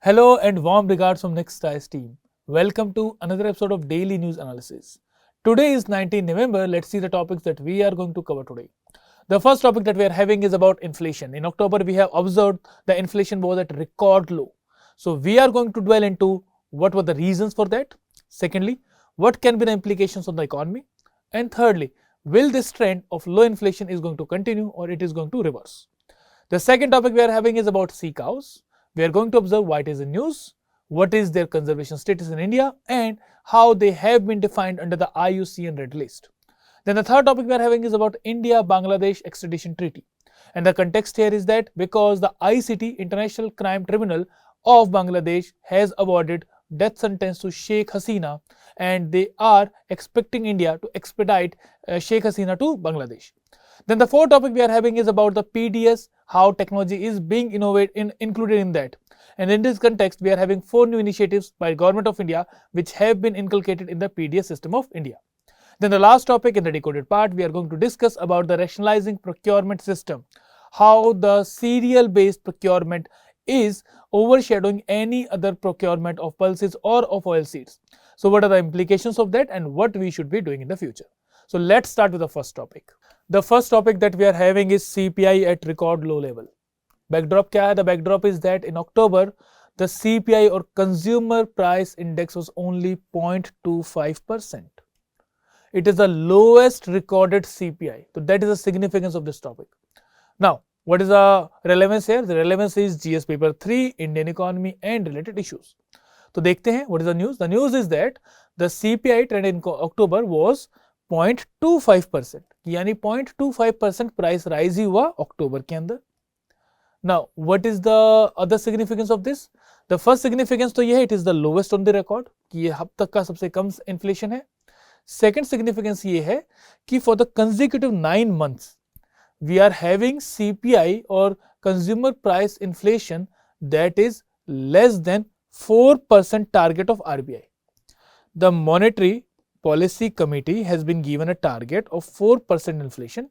Hello and warm regards from Next Styles team. Welcome to another episode of Daily News Analysis. Today is 19 November. Let's see the topics that we are going to cover today. The first topic that we are having is about inflation. In October, we have observed the inflation was at record low. So we are going to dwell into what were the reasons for that. Secondly, what can be the implications on the economy? And thirdly, will this trend of low inflation is going to continue or it is going to reverse? The second topic we are having is about sea cows. We are going to observe what is in news, what is their conservation status in India, and how they have been defined under the IUCN Red List. Then the third topic we are having is about India-Bangladesh Extradition Treaty. And the context here is that because the ICT, International Crime Tribunal of Bangladesh, has awarded death sentence to Sheikh Hasina, and they are expecting India to expedite Sheikh Hasina to Bangladesh. Then the fourth topic we are having is about the PDS, how technology is being included in that. And in this context, we are having 4 new initiatives by Government of India which have been inculcated in the PDS system of India. Then the last topic in the decoded part, we are going to discuss about the rationalizing procurement system, how the serial-based procurement is overshadowing any other procurement of pulses or of oil seeds. So what are the implications of that and what we should be doing in the future? So let's start with the first topic. The first topic that we are having is CPI at record low level. Backdrop kya hai? The backdrop is that in October, the CPI or Consumer Price Index was only 0.25%. It is the lowest recorded CPI. So that is the significance of this topic. Now, what is the relevance here? The relevance is GS paper 3, Indian economy and related issues. So dekhte hain, what is the news? The news is that the CPI trend in October was 0.25%. यानी 0.25% price rise ही हुआ October के अंदर. Now what is the other significance of this? The first significance तो ये है, it is the lowest on the record, कि ये अब तक का सबसे कम इन्फ्लेशन है. सेकंड सिग्निफिकेंस ये है कि for the consecutive 9 months we are having CPI और consumer price inflation that is less than 4% target of RBI. The monetary Policy Committee has been given a target of 4% inflation.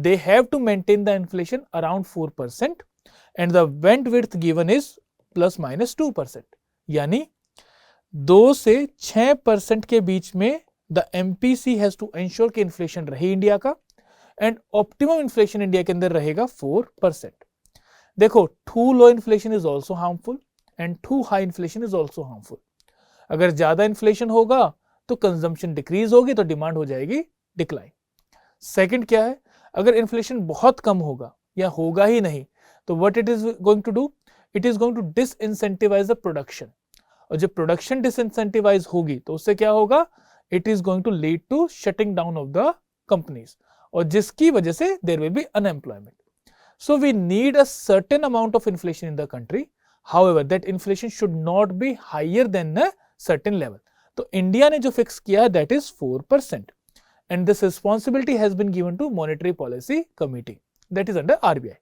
They have to maintain the inflation around 4% and the bandwidth given is plus minus 2%. यानी 2 से 6% के बीच में the MPC has to ensure कि inflation रहे India का and optimum inflation India के अंदर रहेगा 4%. देखो, too low inflation is also harmful and too high inflation is also harmful. अगर ज्यादा inflation होगा तो कंजम्पशन डिक्रीज होगी तो डिमांड हो जाएगी डिक्लाइन. सेकंड क्या है, अगर इन्फ्लेशन बहुत कम होगा या होगा ही नहीं तो what it is going to do, it is going to disincentivize the production. और जब प्रोडक्शन डिसइंसेंटिवाइज होगी तो उससे क्या होगा, it is going to lead to shutting down of the companies और जिसकी वजह से there will be unemployment. So we need a certain amount of inflation in the country. However that inflation should not be higher than a certain level. तो India ने जो फिक्स किया है that is 4% and this responsibility has been given to monetary policy committee that is under RBI.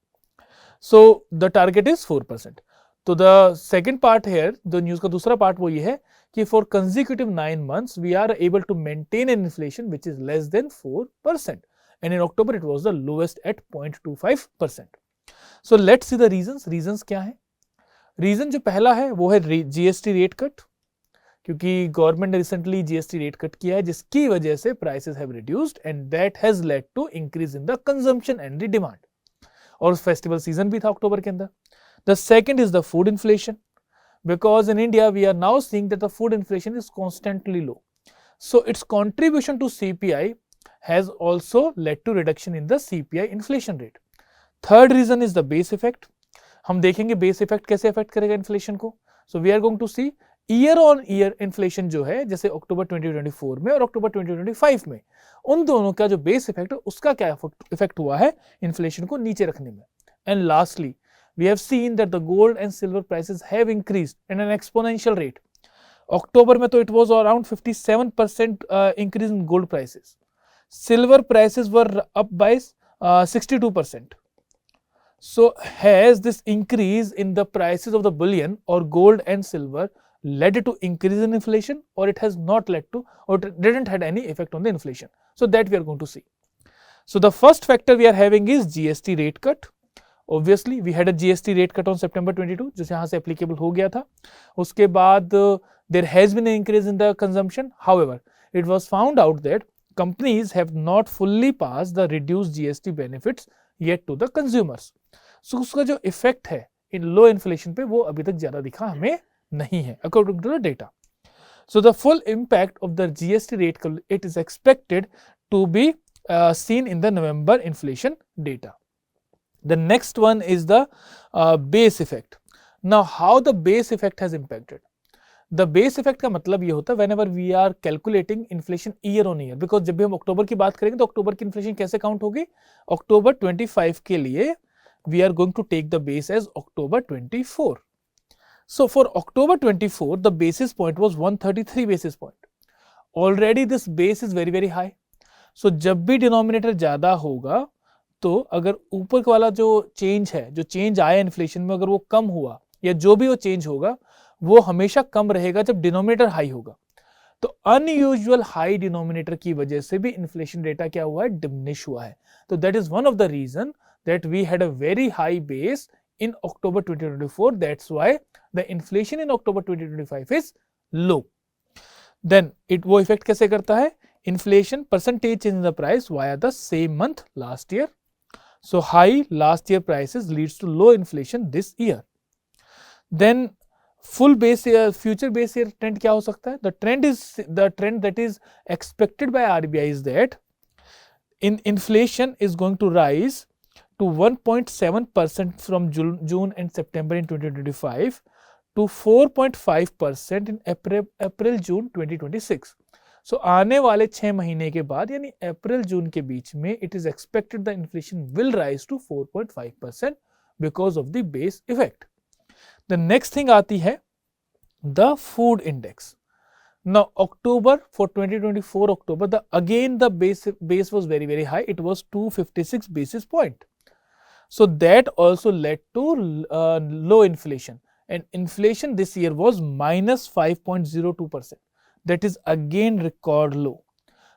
So the target is 4%. तो the second part here, the news का दूसरा part वो ये है कि for consecutive 9 months we are able to maintain an inflation which is less than 4% and in October it was the lowest at 0.25%. So let's see the reasons क्या है. Reason जो पहला है वो है जीएसटी रेट कट, क्योंकि government ने recently GST rate cut किया है जिसकी वजह से prices have reduced and that has led to increase in the consumption and the demand. और फेस्टिवल सीजन भी था अक्टूबर के अंदर. The second is the food inflation, because in India we are now seeing that the food inflation is constantly low, so its contribution to CPI has also led to reduction in the CPI inflation rate. Third reason is the base effect. हम देखेंगे base effect कैसे effect करेगा inflation को. So we are going to see year on year inflation जो है, जैसे अक्टूबर 2024 में और अक्टूबर 2025 में, उन दोनों का जो बेस इफेक्ट है उसका क्या इफेक्ट हुआ है इन्फ्लेशन को नीचे रखने में. And lastly we have seen that the gold and silver prices have increased in an exponential rate. October में तो it was around 57% increase in gold prices. Silver prices were up by 62%. So has this increase in the prices of the bullion or gold and silver led to increase in inflation, or it has not led to, or it didn't had any effect on the inflation? So that we are going to see. So the first factor we are having is GST rate cut. Obviously we had a GST rate cut on September 22 जो यहाँ से applicable हो गया था. उसके बाद there has been an increase in the consumption. However it was found out that companies have not fully passed the reduced GST benefits yet to the consumers. So उसका जो इफेक्ट है इन लो इन्फ्लेशन पे वो अभी तक ज्यादा दिखा हमें नहीं है according to the data. So the full impact of the GST rate it is expected to be seen in the November inflation data. The next one is the base effect. Now how the base effect has impacted? The base effect का मतलब ये होता है whenever we are calculating inflation year on year, because जब भी हम अक्टूबर की बात करेंगे तो अक्टूबर की इन्फ्लेशन कैसे काउंट होगी, अक्टूबर 25 के लिए we are going to take the base as October 24. So for October 24 the basis point was 133 basis point. Already this base is very very high. So जब भी डिनोमिनेटर ज्यादा होगा तो अगर ऊपर वाला जो चेंज है, जो चेंज आया इन्फ्लेशन में, अगर वो कम हुआ या जो भी वो चेंज होगा वो हमेशा कम रहेगा जब डिनोमिनेटर हाई होगा. तो अनयूजुअल हाई डिनोमिनेटर की वजह से भी इन्फ्लेशन डेटा क्या हुआ है, डिमिनिश हुआ है. तो that is one of the reason that we had a very high base in October 2024. That's why the inflation in October 2025 is low. Then वो इफेक्ट कैसे करता है, inflation percentage change in the price via the same month last year. So high last year prices leads to low inflation this year. Then full base year, future base year trend क्या हो सकता है, the trend that is expected by RBI is that inflation is going to rise to 1.7% from June and September in 2025 to 4.5% in April June 2026. So आने वाले 6 महीने के बाद यानी अप्रैल जून के बीच में it is expected the inflation will rise to 4.5% because of the base effect. The next thing आती है the food index. Now October for 2024 October the base was very high. It was 256 basis point. So that also led to low inflation, and inflation this year was minus 5.02%. That is again record low.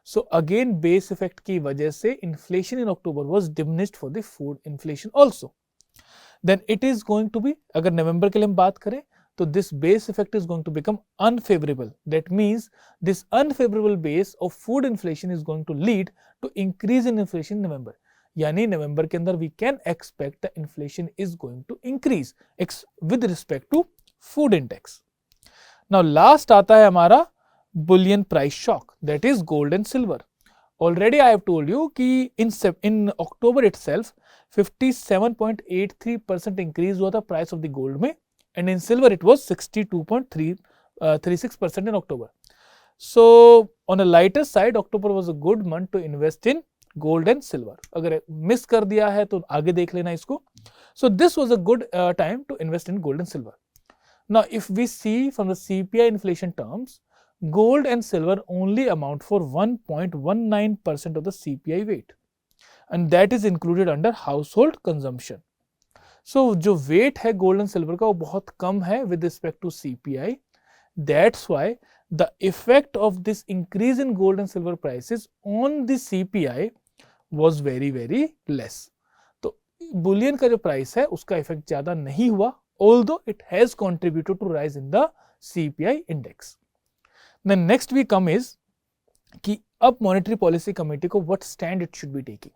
So again base effect की वजह से inflation in October was diminished for the food inflation also. Then it is going to be, अगर नवंबर के लिए हम बात करें तो this base effect is going to become unfavorable. That means this unfavorable base of food inflation is going to lead to increase in inflation in November. यानी नवंबर के अंदर we can expect the inflation is going to increase with respect to food index. Now last आता है हमारा bullion price shock, that is gold and silver. Already I have told you कि in October itself 57.83% increase हुआ था price of the gold में, and in silver it was 62.36% in October. So on a lighter side October was a good month to invest in gold and silver. अगर miss कर दिया है तो आगे देख लेना इसको. So this was a good time to invest in gold and silver. Now if we see from the CPI inflation terms, gold and silver only amount for 1.19% of the CPI weight, and that is included under household consumption. So जो weight है gold and silver का वो बहुत कम है with respect to CPI. That's why the effect of this increase in gold and silver prices on the CPI was very less. तो bullion का जो price है उसका effect ज़्यादा नहीं हुआ, although it has contributed to rise in the CPI index. Then next we come is कि अब monetary policy committee को what stand it should be taking.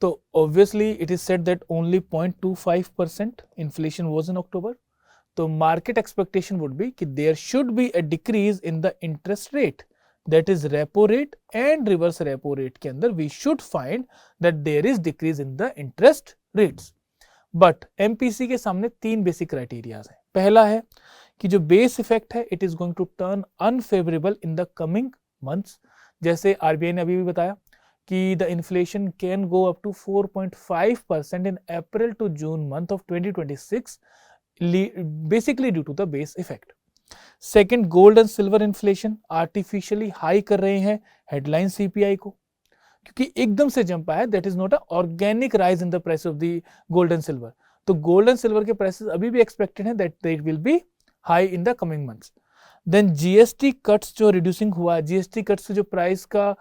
So obviously it is said that only 0.25% inflation was in October. So market expectation would be that there should be a decrease in the interest rate, that is repo rate and reverse repo rate के अंदर we should find that there is decrease in the interest rates. But MPC के सामने 3 basic criteria हैं. पहला है कि जो base effect है it is going to turn unfavorable in the coming months. जैसे RBI ने अभी भी बताया कि the inflation can go up to 4.5% in April to June month of 2026, basically due to the base effect. Second, gold and silver inflation artificially high कर रहे हैं headline CPI को, क्योंकि एकदम से जंप आया. That is not a organic rise in the price of the gold and silver. तो gold and silver के prices अभी भी expected हैं that they will be high in the coming months. Then GST cuts जो reducing हुआ, GST cuts से जो price का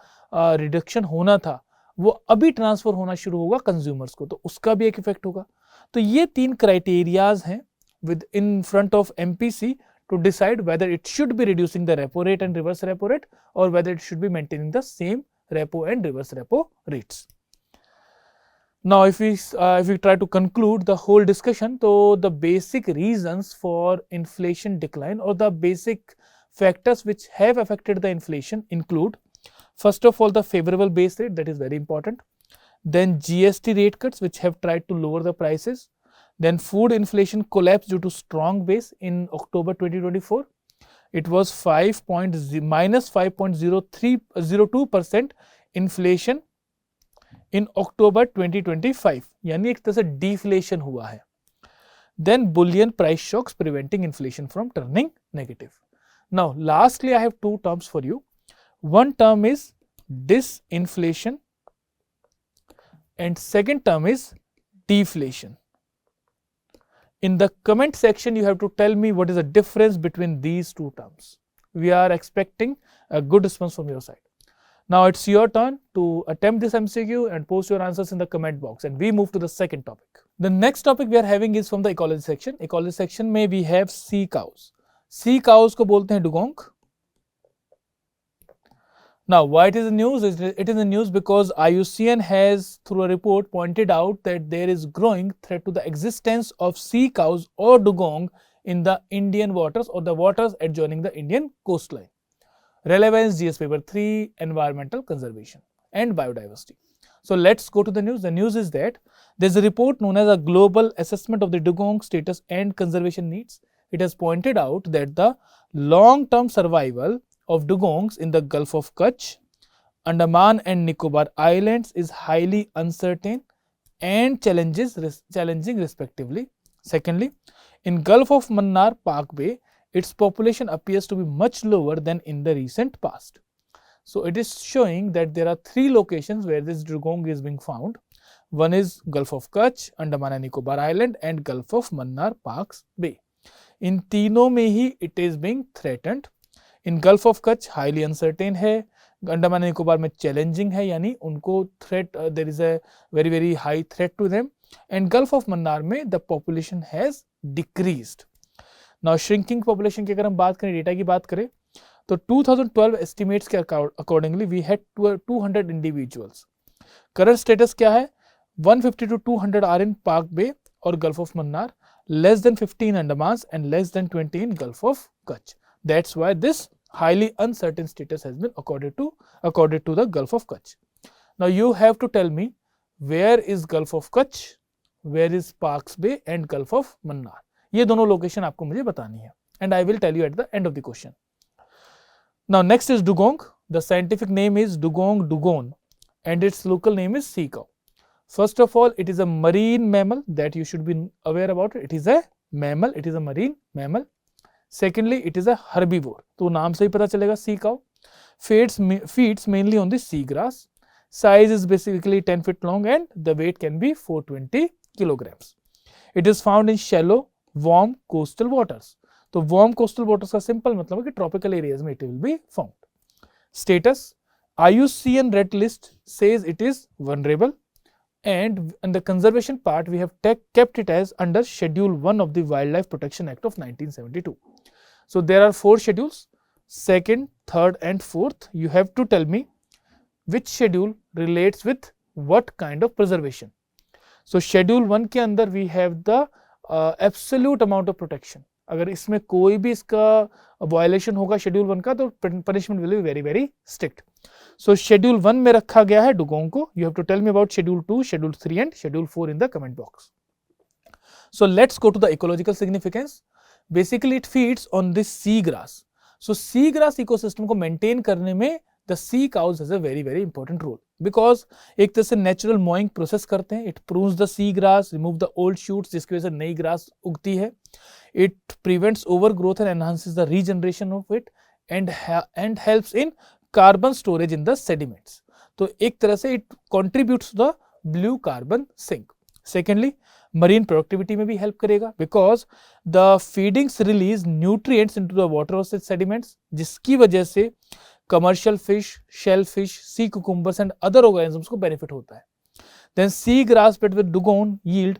reduction होना था वो अभी ट्रांसफर होना शुरू होगा कंज्यूमर्स को, तो उसका भी एक इफेक्ट होगा। तो ये 3 क्राइटेरियाज हैं with in front of MPC to decide whether it should be reducing the repo rate and reverse repo rate, or whether it should be maintaining the same repo and reverse repo rates. Now if we try to conclude the whole discussion, so the basic reasons for inflation decline or the basic factors which have affected the inflation include, first of all, the favorable base rate, that is very important. Then GST rate cuts which have tried to lower the prices. Then food inflation collapsed due to strong base in October 2024. It was minus 5.02% inflation in October 2025, यानी एक तरह से deflation हुआ है. Then bullion price shocks preventing inflation from turning negative. Now lastly I have 2 terms for you. One term is disinflation and second term is deflation. In the comment section, you have to tell me what is the difference between these 2 terms. We are expecting a good response from your side. Now it's your turn to attempt this MCQ and post your answers in the comment box, and we move to the second topic. The next topic we are having is from the ecology section. Ecology section में we have sea cows. Sea cows को बोलते हैं dugong. Now, why it is the news? It is the news because IUCN has, through a report, pointed out that there is growing threat to the existence of sea cows or dugong in the Indian waters or the waters adjoining the Indian coastline. Relevance GS paper 3, environmental conservation and biodiversity. So let's go to the news. The news is that there is a report known as a global assessment of the dugong status and conservation needs. It has pointed out that the long-term survival of dugongs in the Gulf of Kutch, Andaman and Nicobar Islands is highly uncertain and challenging respectively. Secondly, in Gulf of Mannar Park Bay, its population appears to be much lower than in the recent past. So it is showing that there are 3 locations where this dugong is being found. One is Gulf of Kutch, Andaman and Nicobar Island and Gulf of Mannar Park Bay. In तीनों में ही it is being threatened. In gulf of Kutch highly uncertain है, Andaman and Nicobar में challenging है, यानी उनको threat, there is a very very high threat to them, and Gulf of Mannar में the population has decreased. Now shrinking population की अगर हम बात करें, डेटा की बात करें, तो 2012 एस्टिमेट्स के accordingly we had 200 individuals. Current status क्या है? 150 to 200 are in Palk Bay और Gulf of Mannar, less than 15 Andaman and less than 20 in gulf of Kutch. That's why this highly uncertain status has been accorded to the Gulf of Kutch. Now you have to tell me where is Gulf of Kutch, where is Parks Bay and Gulf of Mannar. ये दोनों location आपको मुझे बतानी है, and I will tell you at the end of the question. Now next is dugong. The scientific name is dugong dugon and its local name is sea cow. First of all, it is a marine mammal that you should be aware about it. It is a mammal, it is a marine mammal. Secondly, it is a herbivore. तो नाम से ही पता चलेगा sea cow. Feeds mainly on the seagrass. Size is basically 10 feet long and the weight can be 420 kilograms. It is found in shallow, warm coastal waters. तो warm coastal waters का simple मतलब है कि tropical areas में it will be found. Status: IUCN Red List says it is vulnerable, and in the conservation part we have kept it as under Schedule 1 of the Wildlife Protection Act of 1972. So there are 4 schedules, 2nd, 3rd and 4th. You have to tell me which schedule relates with what kind of preservation. So Schedule 1 के अंदर we have the absolute amount of protection. अगर इसमें कोई भी इसका violation होगा schedule 1 का, तो punishment will be very very strict. So schedule 1 में रखा गया है डुगोंग को. You have to tell me about schedule 2, schedule 3 and schedule 4 in the comment box. So let's go to the ecological significance. Basically it feeds on this sea grass. So sea grass ecosystem को maintain करने में the sea cows has a very very important role, because एक तरह से natural moving process करते हैं. It proves the sea grass, remove the old shoots, जिसकी वजह से नई ग्रास उगती है. It prevents overgrowth and enhances the regeneration of it and helps in carbon storage in the sediments. तो एक तरह से it contributes to the blue carbon sink. Secondly, marine productivity में भी help करेगा, because the feedings release nutrients into the water or sediments, जिसकी वजह से commercial fish, shellfish, sea cucumbers and other organisms को benefit होता है. Then sea grass bed with dugong yield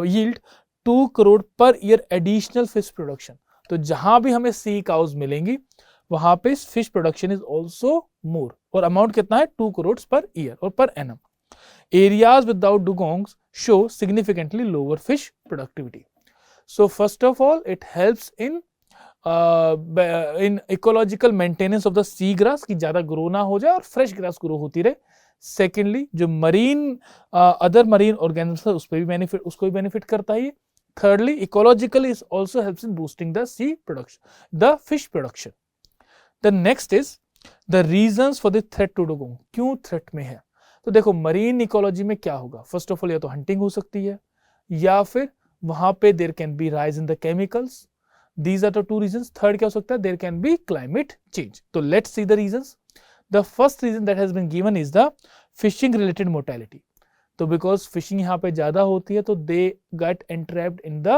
yield 2 crore per year additional fish production. तो जहां भी हमें sea cows मिलेंगी वहां पे fish production is also more. और अमाउंट कितना है 2 crores per year और per annum. Areas without dugongs show significantly lower fish productivity. So first of all, it helps in ecological maintenance of the sea grass कि ज्यादा grow ना हो जाए और फ्रेश ग्रास ग्रो होती रहे. सेकेंडली जो मरीन अदर मरीन ऑर्गेनिज्म है उसको भी बेनिफिट करता है. thirdly, ecologically it also helps in boosting the sea production, the fish production. The next is the reasons for the threat to dugong. क्यों threat में है? तो देखो मरीन इकोलॉजी में क्या होगा. फर्स्ट ऑफ ऑल या तो हंटिंग हो सकती है या फिर वहां पे there can be rise in the chemicals. These are the two reasons. Third क्या हो सकता है? There can be climate change. तो let's see the reasons. The first reason that has been given is the fishing related mortality. तो because fishing यहाँ पे ज्यादा होती है तो they get entrapped in the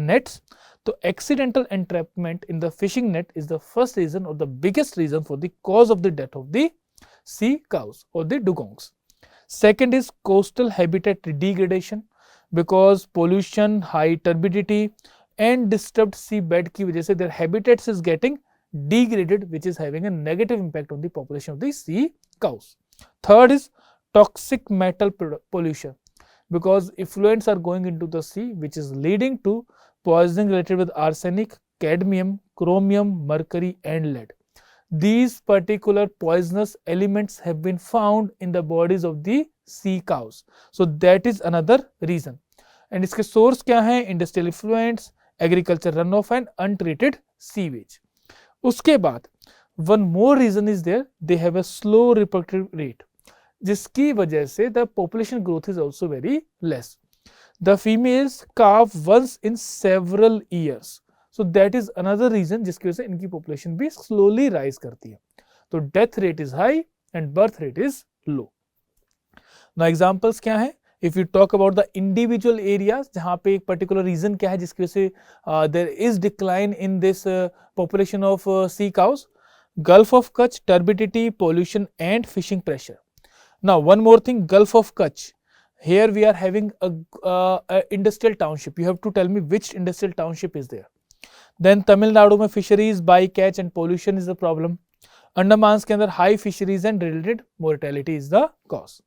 nets. तो accidental entrapment in the fishing net is the first reason or the biggest reason for the cause of the death of the sea cows or the dugongs. Second is coastal habitat degradation because pollution, high turbidity and disturbed sea bed की वजह से their habitats is getting degraded, which is having a negative impact on the population of the sea cows. Third is toxic metal pollution because effluents are going into the sea, which is leading to poisoning related with arsenic, cadmium, chromium, mercury and lead. These particular poisonous elements have been found in the bodies of the sea cows. So that is another reason. And इसके source क्या है? Industrial effluents, agriculture runoff and untreated sewage. उसके बाद one more reason is there, they have a slow reproductive rate, जिसकी वजह से the population growth is also very less. The females calve once in several years. So that is another reason जिसकी वजह से इनकी population भी slowly rise करती है. तो death rate is high and birth rate is low. Now examples क्या है? If you talk about the individual areas जहाँ पे एक particular reason क्या है जिसकी वजह से there is decline in this population of sea cows. Gulf of Kutch, turbidity, pollution and fishing pressure. Now one more thing, Gulf of Kutch. Here we are having a industrial township. You have to tell me which industrial township is there. Then Tamil Nadu में fisheries, bycatch and pollution is the problem. Andamans के अंदर high fisheries and related mortality is the cause.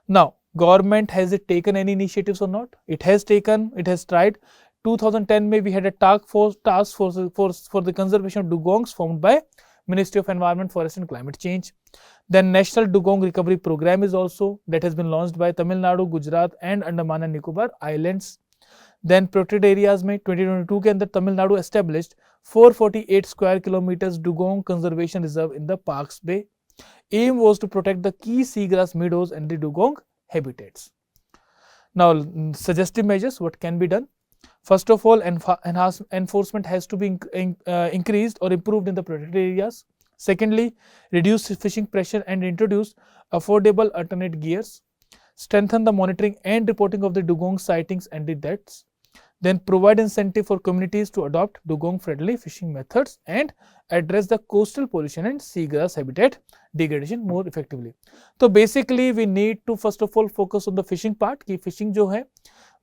Now government has it taken any initiatives or not? It has taken, it has tried. 2010 में we had a task force for the conservation of dugongs formed by Ministry of Environment, Forest and Climate Change. Then National Dugong Recovery Program is also that has been launched by Tamil Nadu, Gujarat and Andaman and Nicobar Islands. Then protected areas में 2022 के अंदर Tamil Nadu established 448 square kilometers dugong conservation reserve in the Parks Bay. Aim was to protect the key seagrass meadows and the dugong habitats. Now suggestive measures, what can be done? First of all, enforcement has to be increased or improved in the protected areas. Secondly, reduce fishing pressure and introduce affordable alternate gears. Strengthen the monitoring and reporting of the dugong sightings and the deaths. Then provide incentive for communities to adopt dugong friendly fishing methods and address the coastal pollution and seagrass habitat degradation more effectively. So basically we need to first of all focus on the fishing part कि fishing जो है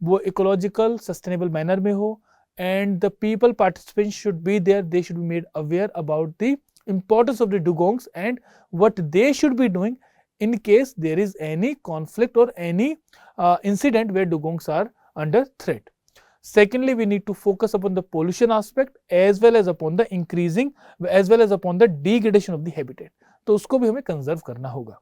वो ecological sustainable manner में हो, and the people participants should be there, they should be made aware about the importance of the dugongs and what they should be doing in case there is any conflict or any incident where dugongs are under threat. Secondly, we need to focus upon the pollution aspect as well as upon the increasing as well as upon the degradation of the habitat. तो उसको भी हमें conserve करना होगा.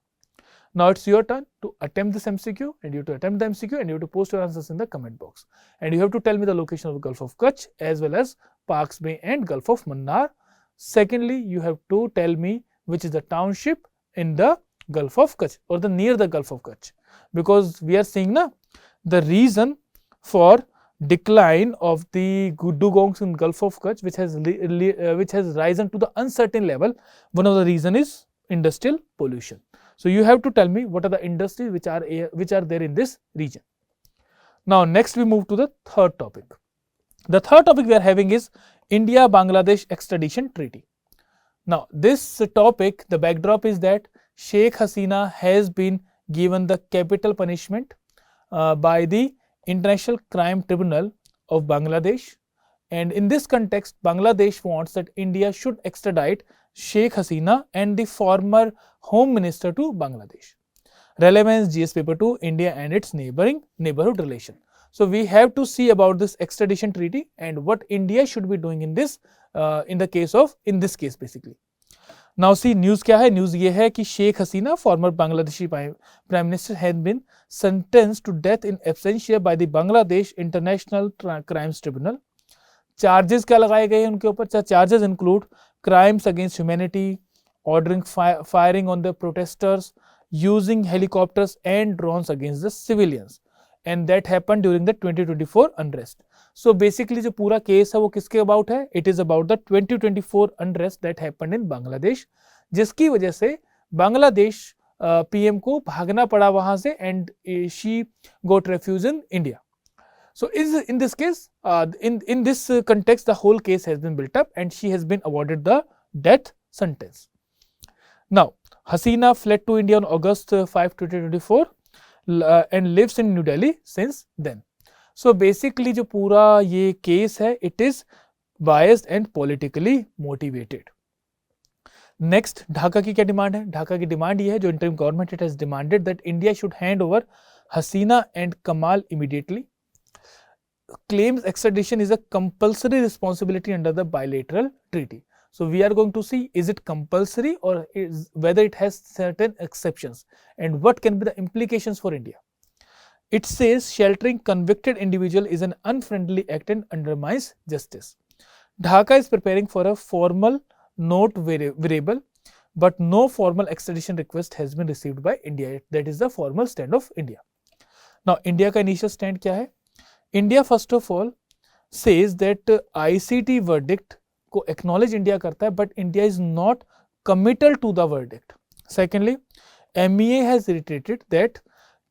Now it's your turn to attempt this MCQ, and you have to attempt the MCQ and you have to post your answers in the comment box. And you have to tell me the location of the Gulf of Kutch as well as Parks Bay and Gulf of Mannar. Secondly, you have to tell me which is the township in the Gulf of Kutch or the near the Gulf of Kutch, because we are seeing na the reason for decline of the dugongs in Gulf of Kutch, which has risen to the uncertain level. One of the reason is industrial pollution. So you have to tell me what are the industries which are there in this region. Now next we move to the third topic. The third topic we are having is India-Bangladesh Extradition Treaty. Now, this topic, the backdrop is that Sheikh Hasina has been given the capital punishment by the International Crime Tribunal of Bangladesh. And in this context, Bangladesh wants that India should extradite Sheikh Hasina and the former Home Minister to Bangladesh. Relevance GS paper 2, India and its neighborhood relation. So we have to see about this extradition treaty and what India should be doing in this in this case basically. Now see news क्या है? News ये है कि Sheikh Hasina, former Bangladeshi Prime Minister, had been sentenced to death in absentia by the Bangladesh International Crimes Tribunal. Charges क्या लगाए गए हैं उनके ऊपर? Charges include crimes against humanity, ordering firing on the protesters, using helicopters and drones against the civilians, and that happened during the 2024 unrest. So basically जो पूरा case है वो किसके अबाउट है? It is about the 2024 unrest that happened in Bangladesh, जिसकी वजह से Bangladesh PM को भागना पड़ा वहां से and she got refuge in India. So in this case, in this context, the whole case has been built up and she has been awarded the death sentence. Now, Hasina fled to India on August 5, 2024 and lives in New Delhi since then. So basically जो पूरा ये case है, it is biased and politically motivated. Next, Dhaka की क्या demand है? ढाका की demand ये है, जो interim government it has demanded that India should hand over Hasina and Kamal immediately. Claims extradition is a compulsory responsibility under the bilateral treaty. So we are going to see, is it compulsory or whether it has certain exceptions and what can be the implications for India. It says sheltering convicted individual is an unfriendly act and undermines justice. Dhaka is preparing for a formal note variable, but no formal extradition request has been received by India. That is the formal stand of India. Now, India का initial stand क्या है? India first of all says that ICT verdict को acknowledge India करता है, but India is not committal to the verdict. Secondly, MEA has reiterated that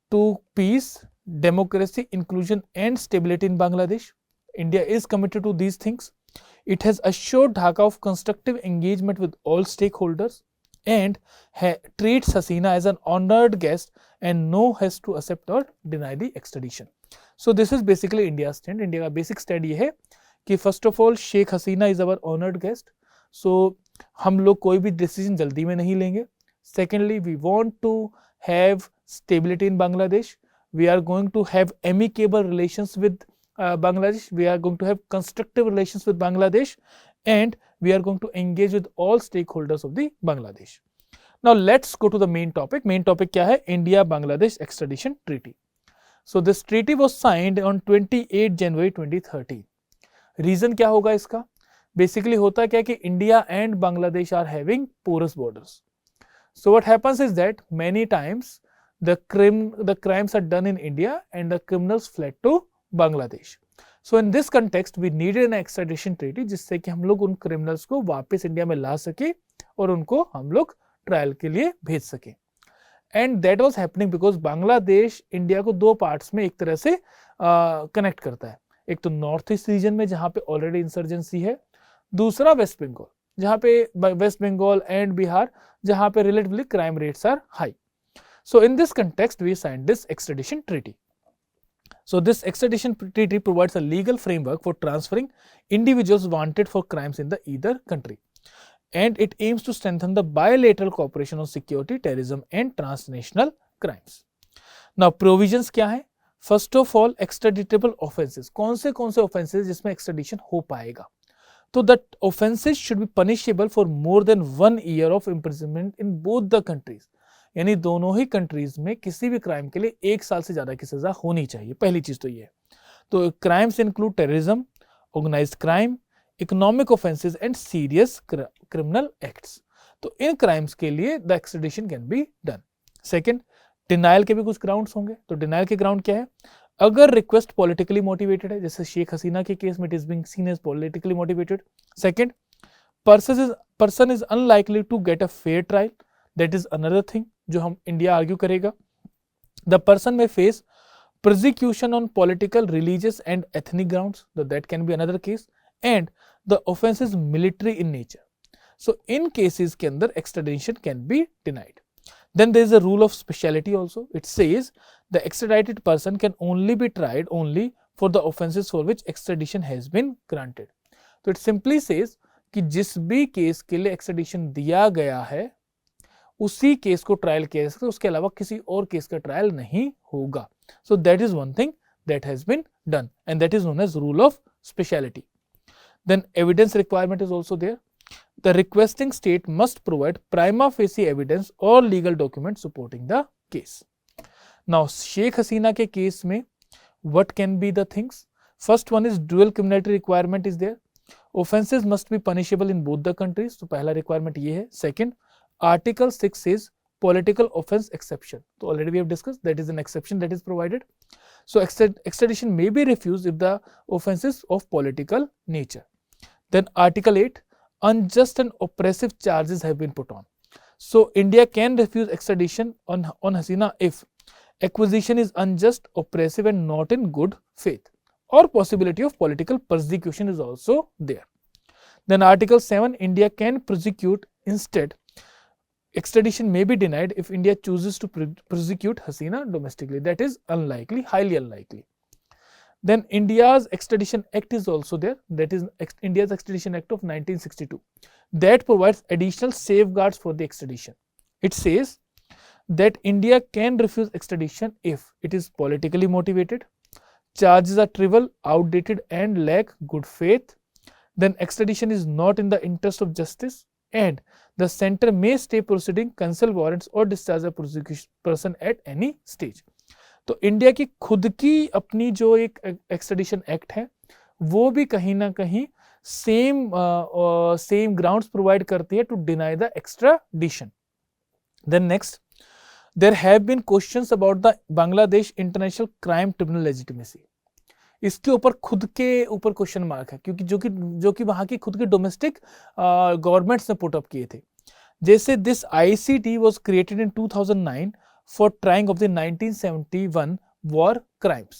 to peace, democracy, inclusion and stability in Bangladesh, India is committed to these things. It has assured Dhaka of constructive engagement with all stakeholders and treats Hasina as an honored guest and no has to accept or deny the extradition. So this is basically India's stand. India का basic stand ये है कि first of all Sheikh Hasina is our honored guest. So हम लोग कोई भी decision जल्दी में नहीं लेंगे. Secondly, we want to have stability in Bangladesh. We are going to have amicable relations with Bangladesh. We are going to have constructive relations with Bangladesh and we are going to engage with all stakeholders of the Bangladesh. Now let's go to the main topic. Main topic क्या है? India-Bangladesh Extradition Treaty. So this treaty was signed on 28 January 2013. Reason क्या होगा इसका? Basically होता क्या कि India and Bangladesh are having porous borders. So what happens is that many times the crimes are done in India and the criminals fled to Bangladesh. So in this context we needed an extradition treaty जिससे कि हम लोग उन criminals को वापस India में ला सके और उनको हम लोग ट्रायल के लिए भेज सके. And that was happening because Bangladesh India को दो पार्ट्स में एक तरह से कनेक्ट करता है. एक तो नॉर्थ ईस्ट रीजन में जहां पे ऑलरेडी इंसर्जेंसी है, दूसरा वेस्ट बंगाल जहां पे वेस्ट बंगाल एंड बिहार जहां पे relatively crime rates are high. So in this context we signed this extradition treaty. So this extradition treaty provides a legal framework for transferring individuals wanted for crimes in the either country. And it aims to strengthen the bilateral cooperation on security, terrorism and transnational crimes. Now provisions क्या है? First of all, extraditable offenses. कौन से offenses जिसमें extradition हो पाएगा? तो that offenses should be punishable for more than 1 year of imprisonment in both the countries. यानी दोनों ही कंट्रीज में किसी भी क्राइम के लिए 1 साल से ज्यादा की सजा होनी चाहिए. पहली चीज तो ये है. तो crimes include terrorism, organised crime, economic offences and serious criminal acts. तो इन क्राइम्स के लिए the extradition can be done. Second, denial के भी कुछ ग्राउंड्स होंगे. तो डिनायल के ग्राउंड क्या है? अगर रिक्वेस्ट पॉलिटिकली मोटिवेटेड है, जैसे शेख हसीना के केस में it is being seen as politically motivated. Second, person is unlikely to get a fair trial. That is another thing जो हम इंडिया आर्ग्यू करेगा. द पर्सन में face persecution on political, religious and ethnic grounds, that can be another case, and the offense is military in nature. So in cases के अंदर extradition can be denied. Then there is a rule of speciality also. It says the extradited person can only be tried only for the offenses for which extradition has been granted. तो it simply says कि जिस भी case के लिए extradition दिया गया है उसी केस को ट्रायल किया जा सकता है, उसके अलावा किसी और केस का ट्रायल नहीं होगा. So that is one thing that has been done, and that is known as rule of speciality. Then evidence requirement is also there. The requesting state must provide prima facie evidence or legal documents supporting the case. Now Sheikh Hasina ke case mein what can be the things? First one is dual criminality requirement is there. Offenses must be punishable in both the countries. तो पहला requirement ये है. Second, Article 6 says political offense exception. So already we have discussed that is an exception that is provided. So extradition may be refused if the offense is of political nature. Then Article 8, unjust and oppressive charges have been put on. So India can refuse extradition on Hasina if acquisition is unjust, oppressive and not in good faith, or possibility of political persecution is also there. Then Article 7, India can prosecute instead. Extradition may be denied if India chooses to prosecute Hasina domestically. That is unlikely, highly unlikely. Then India's Extradition Act is also there. That is India's Extradition Act of 1962. That provides additional safeguards for the extradition. It says that India can refuse extradition if it is politically motivated, charges are trivial, outdated and lack good faith, then extradition is not in the interest of justice, and the center may stay proceeding, cancel warrants or discharge a prosecution person at any stage. तो India की खुद की अपनी जो एक extradition act है वो भी कहीं ना कहीं सेम ग्राउंड्स प्रोवाइड करती है to deny the extradition. Then next, there have been questions about the Bangladesh international crime tribunal legitimacy. इसके ऊपर खुद के ऊपर क्वेश्चन मार्क है क्योंकि जो कि वहां की खुद की डोमेस्टिक गवर्नमेंट्स ने पुट अप किए थे. जैसे this ICT was created in 2009 for trying of the 1971 war crimes.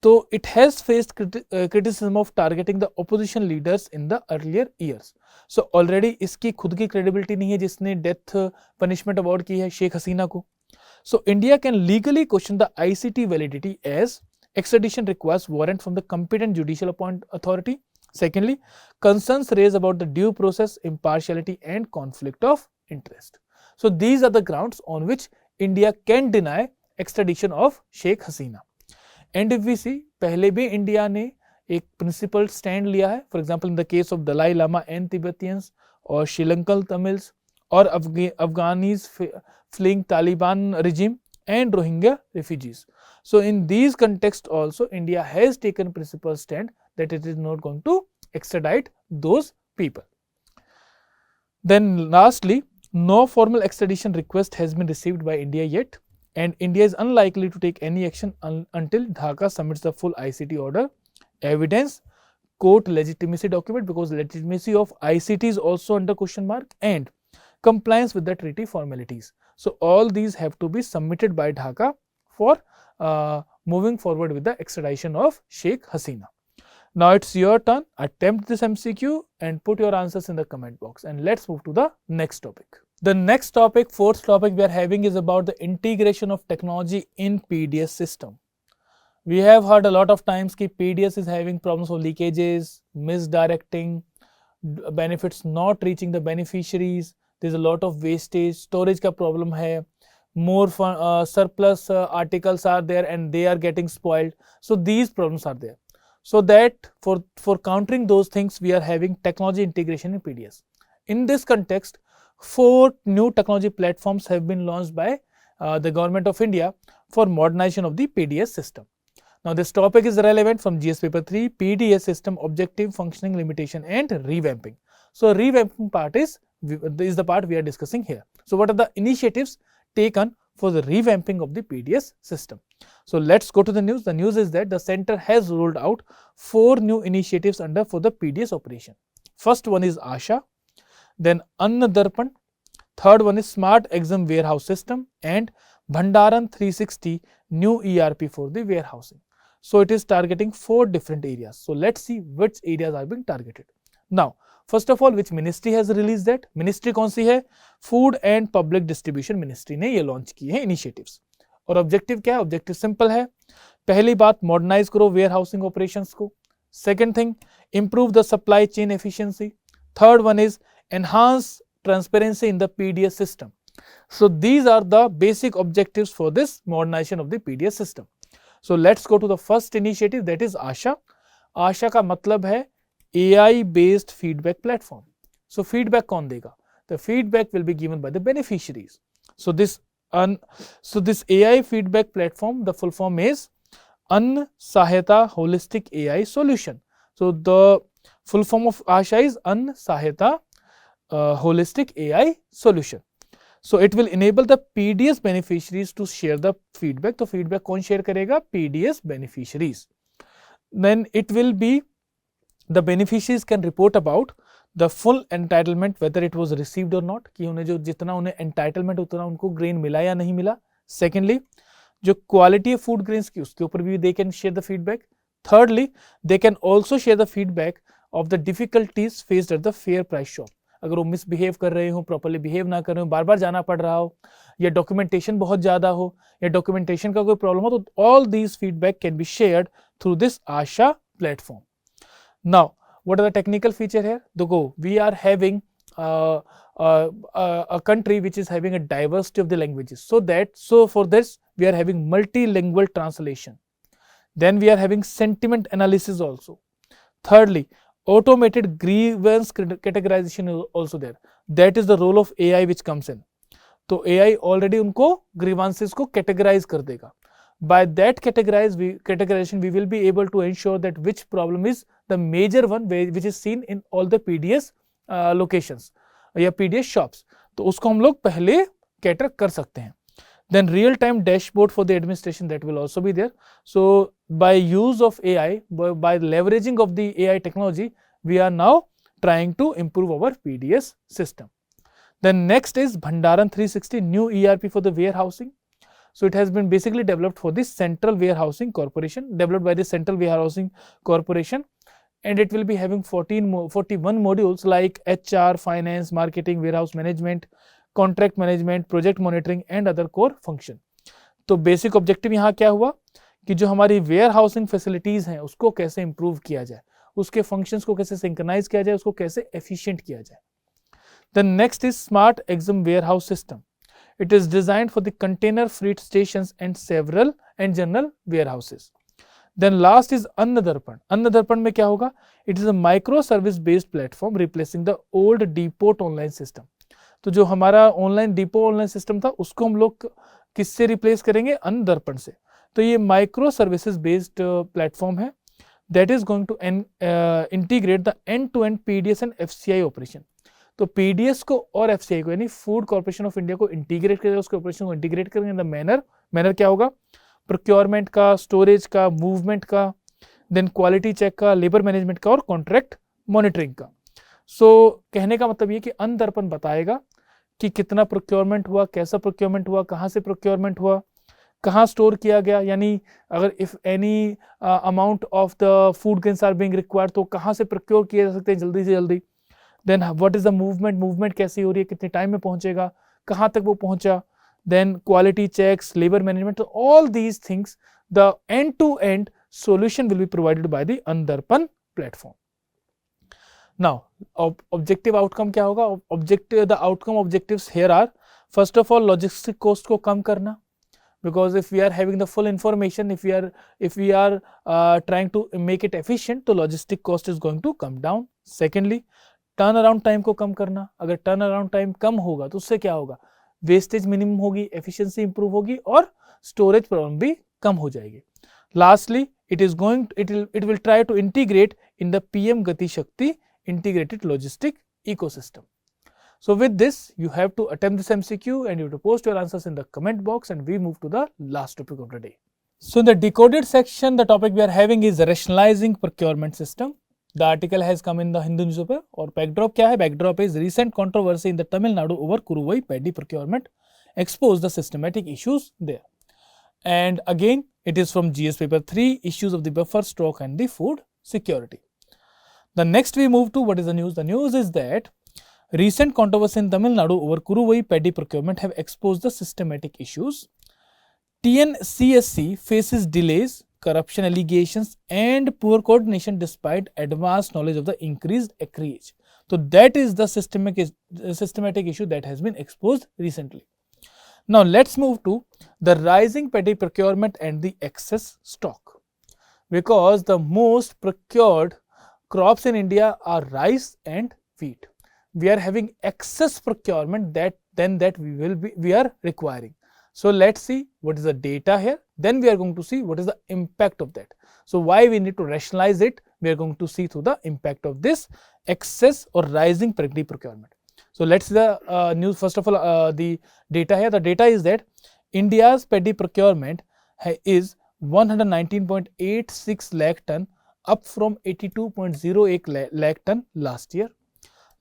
So it has faced criticism of targeting the opposition leaders in the earlier years. So already इसकी खुद की credibility नहीं है जिसने death punishment award की है शेख हसीना को. So India can legally question the ICT validity as extradition requires warrant from the competent judicial appointed authority. Secondly, concerns raised about the due process, impartiality and conflict of interest. So these are the grounds on which India can deny extradition of Sheikh Hasina. And if we see, पहले भी India ने एक principled stand लिया है. For example, in the case of Dalai Lama and Tibetans, or Sri Lankan Tamils, or Afghanis fleeing Taliban regime, and Rohingya refugees. So in these contexts also, India has taken principled stand that it is not going to extradite those people. Then lastly, no formal extradition request has been received by India yet, and India is unlikely to take any action until Dhaka submits the full ICT order, evidence, court legitimacy document, because legitimacy of ICT is also under question mark, and compliance with the treaty formalities. So all these have to be submitted by Dhaka for moving forward with the extradition of Sheikh Hasina. Now it's your turn. Attempt this MCQ and put your answers in the comment box, and let's move to the next topic. The next topic, fourth topic we are having, is about the integration of technology in PDS system. We have heard a lot of times that PDS is having problems of leakages, misdirecting, benefits not reaching the beneficiaries. There's a lot of wastage, storage ka problem hai, more surplus articles are there and they are getting spoiled. So these problems are there. So that for countering those things, we are having technology integration in PDS. In this context, 4 new technology platforms have been launched by the government of India for modernization of the PDS system. Now this topic is relevant from GS paper 3, PDS system objective, functioning, limitation and revamping. So revamping part is the part we are discussing here. So what are the initiatives taken for the revamping of the PDS system? So let's go to the news. The news is that the center has rolled out 4 new initiatives for the PDS operation. First one is Asha, then Anna Darpan, third one is Smart Exam Warehouse System, and Bhandaran 360 new ERP for the warehousing. So it is targeting 4 different areas. So let's see which areas are being targeted. Now first of all which ministry has release that? Ministry कौन सी है? Food and public distribution ministry ने ये launch किए हैं initiatives. और objective क्या है? Objective simple है, पहली बात मॉडर्नाइज करो वेयर हाउसिंग ऑपरेशंस को, second thing improve the supply chain efficiency, third one is enhance transparency in the PDS system. So these are the basic objectives for this modernization of the PDS system. So let's go to the first initiative, that is ASHA. ASHA का मतलब है AI based feedback platform. So feedback कौन देगा? The feedback will be given by the beneficiaries. So this AI feedback platform, the full form is Ann Sahayata Holistic AI Solution. So the full form of ASHA is Ann Sahayata holistic AI solution. So it will enable the PDS beneficiaries to share the feedback. तो feedback कौन share करेगा? PDS beneficiaries. Then it will be the beneficiaries can report about the full entitlement whether it was received or not, कि उन्हें जो जितना उन्हें entitlement उतना उनको grain मिला या नहीं मिला. Secondly, जो quality of food grains की उसके ऊपर भी they can share the feedback. Thirdly, they can also share the feedback of the difficulties faced at the fair price shop. अगर वो मिसबिहेव कर रहे हो, प्रॉपर्ली बिहेव ना कर रहे हो, बार बार जाना पड़ रहा हो, या डॉक्यूमेंटेशन बहुत ज़्यादा हो, या डॉक्यूमेंटेशन का कोई प्रॉब्लम हो, तो all these feedback can be shared through this Asha platform. Now what are the technical feature here? देखो, we are having a country which is having a diversity of the languages, so for this we are having multilingual translation. Then we are having sentiment analysis also. Thirdly, automated grievance categorization is also there. That is the role of AI which comes in. तो AI already उनको grievances को categorize कर देगा. By that categorization, we will be able to ensure that which problem is the major one which is seen in all the PDS locations या PDS shops. तो उसको हम लोग पहले cater कर सकते हैं. Then real-time dashboard for the administration, that will also be there. So by use of AI, by leveraging of the AI technology, we are now trying to improve our PDS system. Then next is Bhandaran 360, new ERP for the warehousing. So it has been basically developed for the Central Warehousing Corporation, developed by the Central Warehousing Corporation, and it will be having 41 modules like HR, finance, marketing, warehouse management, contract management, project monitoring and other core function. तो basic objective यहाँ क्या हुआ कि जो हमारी where housing facilities हैं उसको कैसे इंप्रूव किया जाए, उसके फंक्शंस को कैसे सिंक्रोनाइज किया जाए, उसको कैसे एफिशिएंट किया जाए. The next is smart exam warehouse system. It is designed for the container freight stations and several and general warehouses. Then last is Anna Darpan. Anna Darpan में क्या होगा? It is a micro service based platform replacing the old depot online system. तो जो हमारा online depot online system था उसको हम लोग किससे रिप्लेस करेंगे? अन्न दर्पण से. तो ये माइक्रो सर्विसेज बेस्ड प्लेटफॉर्म है that is going to integrate the end to end PDS and FCI operation. तो पीडीएस को और एफसीआई को यानी फूड कॉर्पोरेशन ऑफ इंडिया को इंटीग्रेट करेगा, उसके ऑपरेशन को इंटीग्रेट करेंगे. द मैनर क्या होगा? प्रोक्योरमेंट का, स्टोरेज का, मूवमेंट का, देन क्वालिटी चेक का, लेबर मैनेजमेंट का और कॉन्ट्रैक्ट मॉनिटरिंग का. सो कहने का मतलब ये कि अन्न दर्पण बताएगा कि कितना प्रोक्योरमेंट हुआ, कैसा प्रोक्योरमेंट हुआ, कहाँ से प्रोक्योरमेंट हुआ, कहाँ स्टोर किया गया, यानी अगर if any amount of the food grains are being required तो कहाँ से प्रोक्योर किए जा सकते हैं जल्दी से जल्दी. Then what is the movement कैसी हो रही है, कितने टाइम में पहुंचेगा, कहाँ तक वो पहुंचा. Then quality checks, labour management, all these things, the end to end solution will be provided by the Ann Darpan platform. Now, objective outcome क्या होगा? The outcome objectives here are, first of all, logistic cost को कम करना, because if we are having the full information, if we are trying to make it efficient, तो logistic cost is going to come down. Secondly, turn around time को कम करना. अगर turn around time कम होगा तो उससे क्या होगा? वेस्टेज मिनिमम होगी, एफिशिएंसी इंप्रूव होगी और स्टोरेज प्रॉब्लम भी कम हो जाएगी. Lastly, it will try to integrate in the PM Gati Shakti integrated logistic ecosystem. So with this, you have to attempt this MCQ and you have to post your answers in the comment box, and we move to the last topic of the day. So in the decoded section, the topic we are having is rationalizing procurement system. The article has come in the Hindu newspaper. और backdrop क्या है? Backdrop is recent controversy in the Tamil Nadu over Kuruvai paddy procurement expose the systematic issues there. And again, it is from GS paper 3, issues of the buffer stock and the food security. The next we move to what is the news? The news is that recent controversy in Tamil Nadu over Kuruvai paddy procurement have exposed the systematic issues. TNCSC faces delays, corruption allegations and poor coordination despite advanced knowledge of the increased acreage. So that is the systematic issue that has been exposed recently. Now let's move to the rising paddy procurement and the excess stock. Because the most procured crops in India are rice and wheat. We are having excess procurement that we are requiring. So let's see what is the data here. Then we are going to see what is the impact of that. So why we need to rationalize it, we are going to see through the impact of this excess or rising paddy procurement. So let's see the news. First of all, the data here. The data is that India's paddy procurement is 119.86 lakh ton, up from 82.08 lakh ton last year.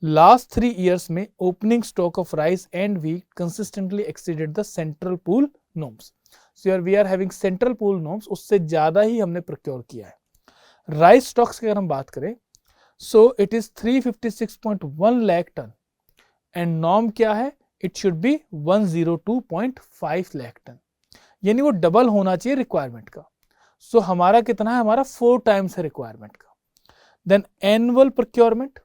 Last 3 years में opening stock of rice and wheat consistently exceeded the central pool norms. So here we are having central pool norms, उससे ज़्यादा ही हमने procure किया है. Rice stocks की अगर हम बात करें, so it is 356.1 lakh ton and norm क्या है? It should be 102.5 lakh ton. यानी वो डबल होना चाहिए रिक्वायरमेंट का. सो हमारा कितना है? हमारा 4 टाइम्स है रिक्वायरमेंट का. देन एनुअल प्रोक्योरमेंट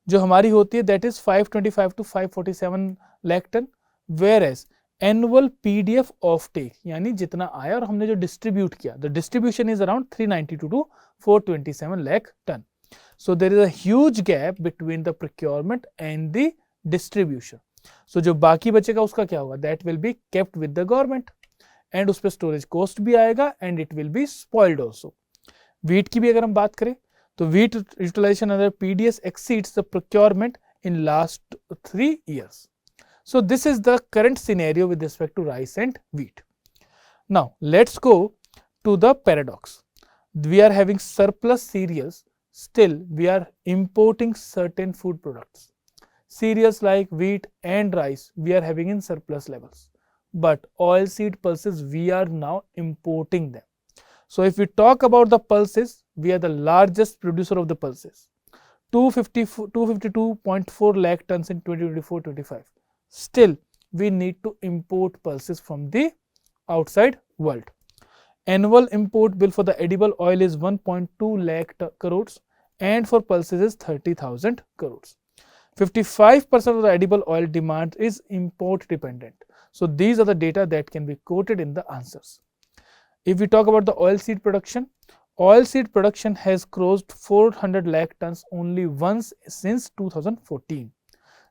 जो हमारी होती है that is 525 to 547 lakh ton, whereas annual PDF offtake यानी जितना आया और हमने जो डिस्ट्रीब्यूट किया, the distribution is around 392 to 427 lakh ton. So there is a huge gap between the procurement and the distribution. So जो बाकी बचेगा उसका क्या होगा? That will be kept with the government and उस पर स्टोरेज कॉस्ट भी आएगा and it will be spoiled also. Wheat की भी अगर हम बात करें तो wheat utilisation under PDS exceeds the procurement in last 3 years. So this is the current scenario with respect to rice and wheat. Now let's go to the paradox. We are having surplus cereals, still we are importing certain food products. Cereals like wheat and rice we are having in surplus levels, but oilseed pulses we are now importing them. So if we talk about the pulses, we are the largest producer of the pulses, 252.4 lakh tons in 2024-25. Still we need to import pulses from the outside world. Annual import bill for the edible oil is 1.2 lakh crores and for pulses is 30,000 crores. 55% of the edible oil demand is import dependent. So these are the data that can be quoted in the answers. If we talk about the oilseed production has crossed 400 lakh tons only once since 2014.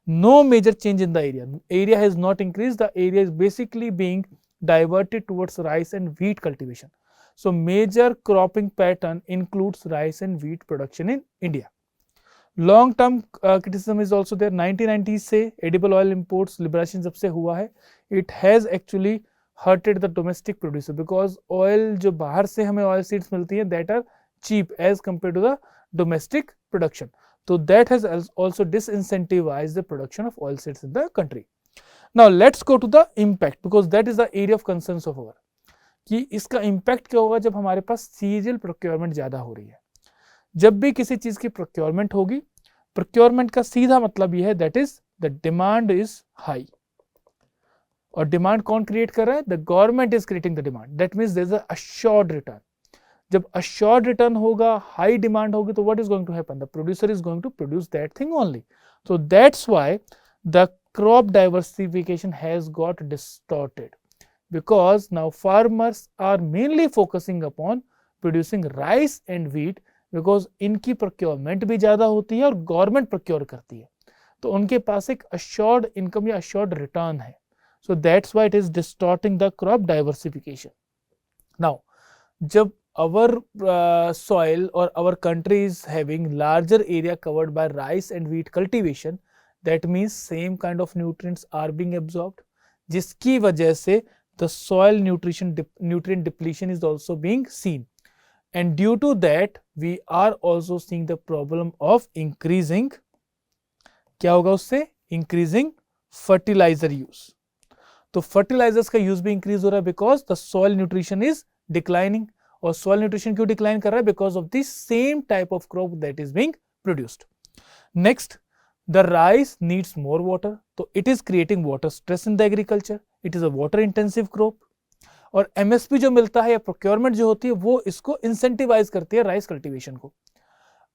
No major change in the area. Area has not increased. The area is basically being diverted towards rice and wheat cultivation. So major cropping pattern includes rice and wheat production in India. Long term criticism is also there. 1990 से edible oil imports liberalization जब से हुआ है, it has actually hurted the domestic producer because oil जो बाहर से हमें oil seeds मिलती हैं that are cheap as compared to the domestic production. So that has also disincentivized the production of oil seeds in the country. Now let's go to the impact because that is the area of concerns of our. कि इसका impact क्या होगा जब हमारे पास cereal procurement ज़्यादा हो रही है. जब भी किसी चीज़ की procurement होगी, procurement का सीधा मतलब ये है that is the demand is high. और demand कौन create कर रहा है? The government is creating the demand. That means there is a assured return. जब assured return होगा, high demand होगी तो what is going to happen? The producer is going to produce that thing only. So that's why the crop diversification has got distorted because now farmers are mainly focusing upon producing rice and wheat because इनकी procurement भी ज़्यादा होती है और government procure करती है तो उनके पास एक assured income या assured return है. So that's why it is distorting the crop diversification. Now जब our soil or our country is having larger area covered by rice and wheat cultivation, that means same kind of nutrients are being absorbed, जिसकी वजह से the soil nutrient depletion is also being seen, and due to that we are also seeing the problem of increasing क्या होगा उससे increasing fertilizer use. तो fertilizers का use भी increase हो रहा है because the soil nutrition is declining. और soil nutrition क्यों decline कर रहा है? Because of the same type of crop that is being produced. Next, the rice needs more water, तो it is creating water stress in the agriculture. It is a water intensive crop. और MSP जो मिलता है या procurement जो होती है वो इसको इंसेंटिवाइज करती है राइस कल्टीवेशन को.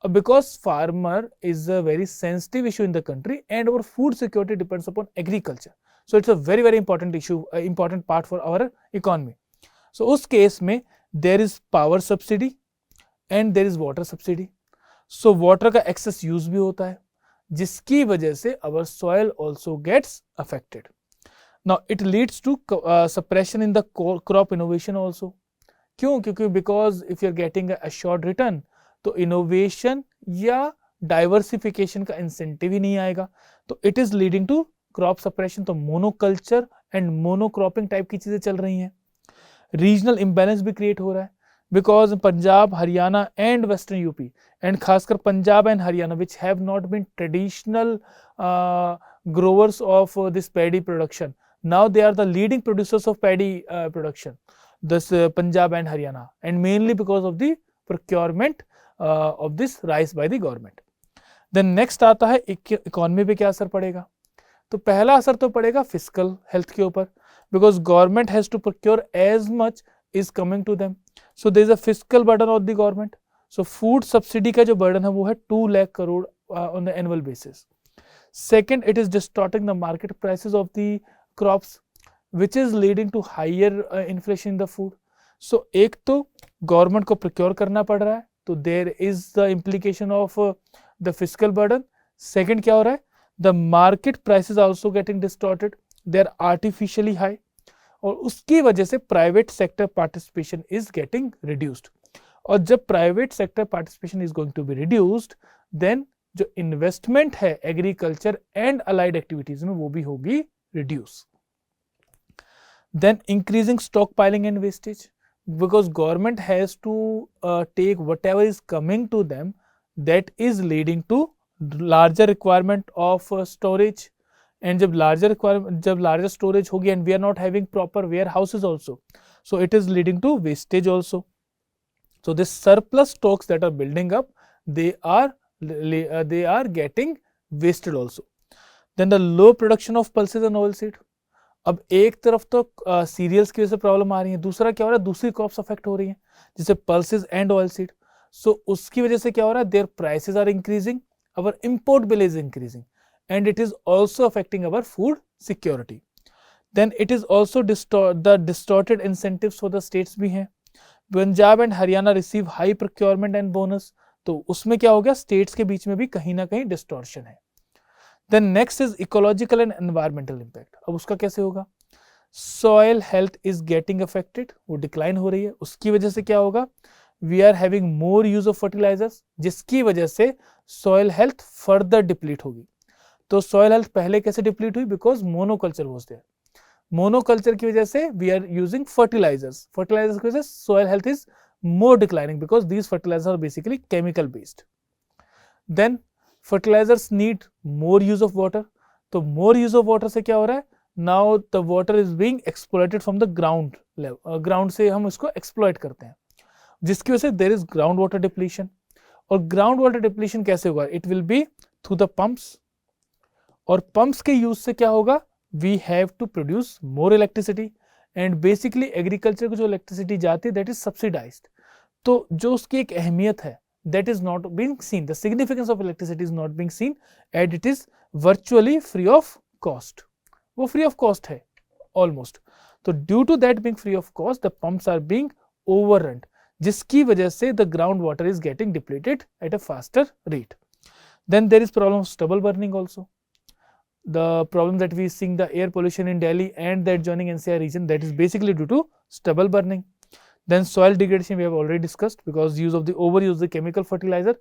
Because farmer is a very sensitive issue in the country and our food security depends upon agriculture. So it's a very very important issue, important part for our economy. So उस case में there is power subsidy and there is water subsidy. So water का excess use भी होता है जिसकी वजह से our soil also gets affected. Now it leads to suppression in the crop innovation also. क्यों? क्योंकि because if you're getting a assured return तो इनोवेशन या डाइवर्सिफिकेशन का इंसेंटिव ही नहीं आएगा, तो it is leading to crop suppression. तो मोनोकल्चर एंड मोनोक्रॉपिंग टाइप की चीजें चल रही हैं. रीजनल इम्बैलेंस भी क्रिएट हो रहा है because Punjab, Haryana and western UP and खासकर Punjab and Haryana which have not been traditional growers of this paddy production, now they are the leading producers of paddy production, this Punjab and Haryana, and mainly because of the procurement of this rice by the government. Then next आता है economy पे क्या असर पड़ेगा. तो पहला असर तो पड़ेगा फिजिकल हेल्थ के ऊपर because government has to procure as much is coming to them, so there is a physical burden of the government. So food subsidy का जो बर्डन है वो है 2 lakh crore on the annual basis. Second, it is distorting the market prices of the crops, which is leading to higher inflation in the food. So एक तो government को procure करना पड़ रहा है, तो there is the implication of the physical burden. Second क्या हो रहा है, the market prices also getting distorted, they are artificially high, और उसकी वजह से private sector participation is getting reduced. और जब private sector participation is going to be reduced, then जो इन्वेस्टमेंट है एग्रीकल्चर एंड अलाइड एक्टिविटीज में वो भी होगी reduce. Then increasing stockpiling and wastage because government has to take whatever is coming to them, that is leading to larger requirement of storage, and जब larger storage होगी and we are not having proper warehouses also, so it is leading to wastage also. So this surplus stocks that are building up, they are getting wasted also. Then the low production of pulses and oilseed. अब एक तरफ तो serials की वजह से problem आ रही है, दूसरा क्या हो रहा है, दूसरी क्रॉप्स अफेक्ट हो रही हैं जैसे pulses and oil seed. So उसकी वजह से क्या हो रहा है, their prices are increasing, our import bill is increasing, and it is also affecting our food security. Then it is also the distorted incentives for the states भी हैं. Punjab and Haryana receive high procurement and bonus, तो उसमें क्या हो गया, states के बीच में भी कहीं ना कहीं डिस्टॉर्शन है. Then next is ecological and environmental impact. अब उसका कैसे होगा, soil health is getting affected, वो डिक्लाइन हो रही है, उसकी वजह से क्या होगा, we are having more use of fertilizers, जिसकी वजह से soil health further deplete होगी. तो soil health पहले कैसे deplete हुई, because monoculture was there. monoculture की वजह से we are using fertilizers की वजह से soil health is more declining because these fertilizers are basically chemical based. Then fertilizers need more use of water, तो more use of water से क्या हो रहा है, now the water is being exploited from the ground level, ground से हम इसको exploit करते हैं, जिसकी वजह से there is ground water depletion. और ground water depletion कैसे होगा, it will be through the pumps, और pumps के use से क्या होगा, we have to produce more electricity, and basically agriculture को जो electricity जाती है that is subsidized, तो जो उसकी एक अहमियत है that is not being seen, the significance of electricity is not being seen, and it is virtually free of cost. वो free of cost है almost, तो due to that being free of cost, the pumps are being overrun, जिसकी वजह से the groundwater is getting depleted at a faster rate. Then there is problem of stubble burning also, the problem that we seeing the air pollution in Delhi and the adjoining NCR region, that is basically due to stubble burning. Then soil degradation we have already discussed because use of the overuse of the chemical fertilizer,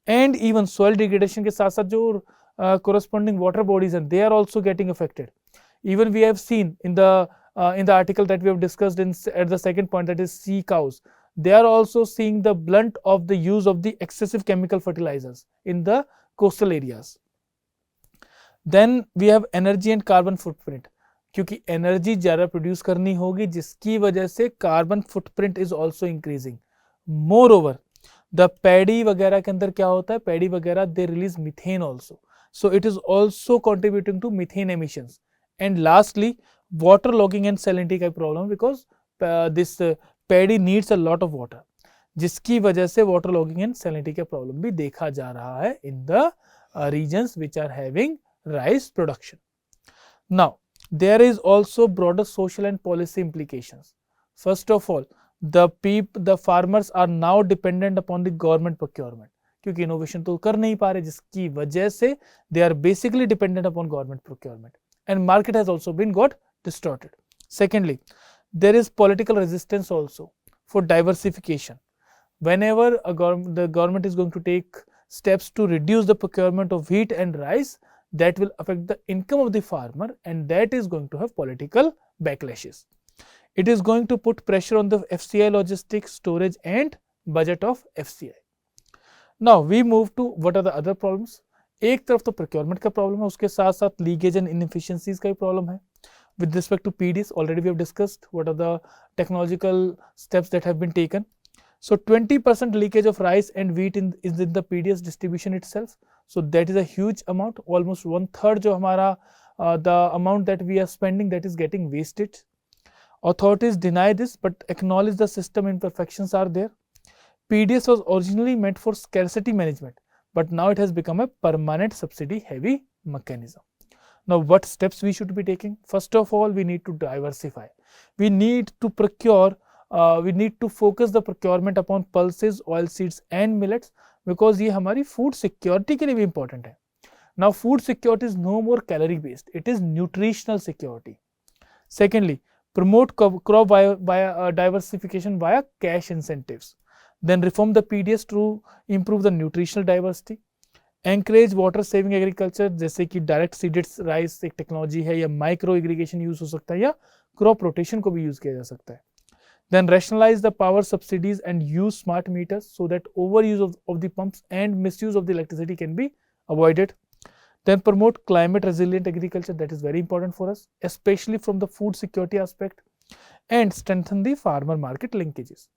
and even soil degradation के साथ साथ जो corresponding water bodies and they are also getting affected. Even we have seen in the article that we have discussed at the second point, that is sea cows, they are also seeing the blunt of the use of the excessive chemical fertilizers in the coastal areas. Then we have energy and carbon footprint, क्योंकि energy ज़्यादा produce करनी होगी जिसकी वजह से carbon footprint is also increasing. Moreover the paddy वगैरह के अंदर क्या होता है, पैडी वगैरह they release methane also, so it is also contributing to methane emissions. And lastly water logging and salinity का problem, because this paddy needs a lot of water, जिसकी वजह से वाटर लॉगिंग एंड सैलिनिटी का problem भी देखा जा रहा है in the regions which are having rice production. Now, there is also broader social and policy implications. First of all, the farmers are now dependent upon the government procurement, क्योंकि innovation तो कर नहीं पा रहे, जिसकी वजह से they are basically dependent upon government procurement, and market has also been got distorted. Secondly, there is political resistance also for diversification. Whenever the government is going to take steps to reduce the procurement of wheat and rice, that will affect the income of the farmer, and that is going to have political backlashes. It is going to put pressure on the FCI logistics, storage and budget of FCI. Now we move to what are the other problems. एक तरफ तो procurement का problem है, उसके साथ साथ leakage and inefficiencies का भी problem है. With respect to PDs, already we have discussed what are the technological steps that have been taken. So 20% leakage of rice and wheat is in the PDS distribution itself. So that is a huge amount, almost 1/3 जो हमारा the amount that we are spending, that is getting wasted. Authorities deny this but acknowledge the system imperfections are there. PDS was originally meant for scarcity management, but now it has become a permanent subsidy heavy mechanism. Now what steps we should be taking? First of all, we need to diversify. We need to procure we need to focus the procurement upon pulses, oil seeds and millets, because ये हमारी food security के लिए भी important है. Now food security is no more calorie based, it is nutritional security. Secondly, promote crop diversification via cash incentives. Then reform the PDS to improve the nutritional diversity. Encourage water saving agriculture, जैसे कि direct seeded rice एक technology है, या micro irrigation use हो सकता है, या crop rotation को भी यूज किया जा सकता है. Then rationalize the power subsidies and use smart meters so that overuse of the pumps and misuse of the electricity can be avoided. Then promote climate resilient agriculture, that is very important for us, especially from the food security aspect, and strengthen the farmer market linkages.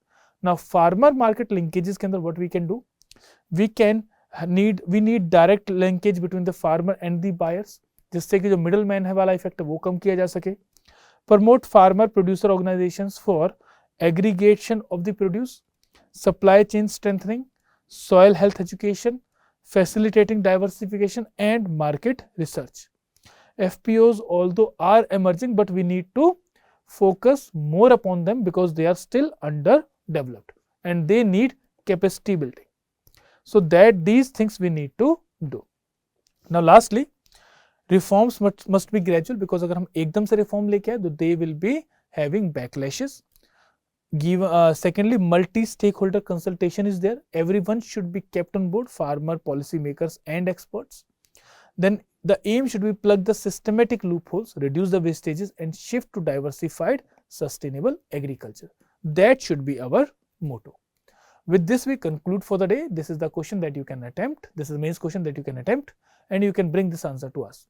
Now farmer market linkages के अंदर what we can do, we need direct linkage between the farmer and the buyers, जिससे कि जो middleman है वाला effect है वो कम किया जा सके. Promote farmer producer organizations for aggregation of the produce, supply chain strengthening, soil health education, facilitating diversification and market research. FPOs although are emerging, but we need to focus more upon them because they are still underdeveloped and they need capacity building. So that these things we need to do. Now lastly, reforms must be gradual, because अगर हम एकदम से reform लेके आए तो they will be having backlashes. Secondly, multi-stakeholder consultation is there. Everyone should be kept on board, farmer, policymakers and experts. Then the aim should be plug the systematic loopholes, reduce the wastages and shift to diversified sustainable agriculture. That should be our motto. With this we conclude for the day. This is the question that you can attempt. This is the main question that you can attempt, and you can bring this answer to us.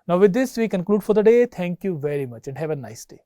Now with this we conclude for the day. Thank you very much and have a nice day.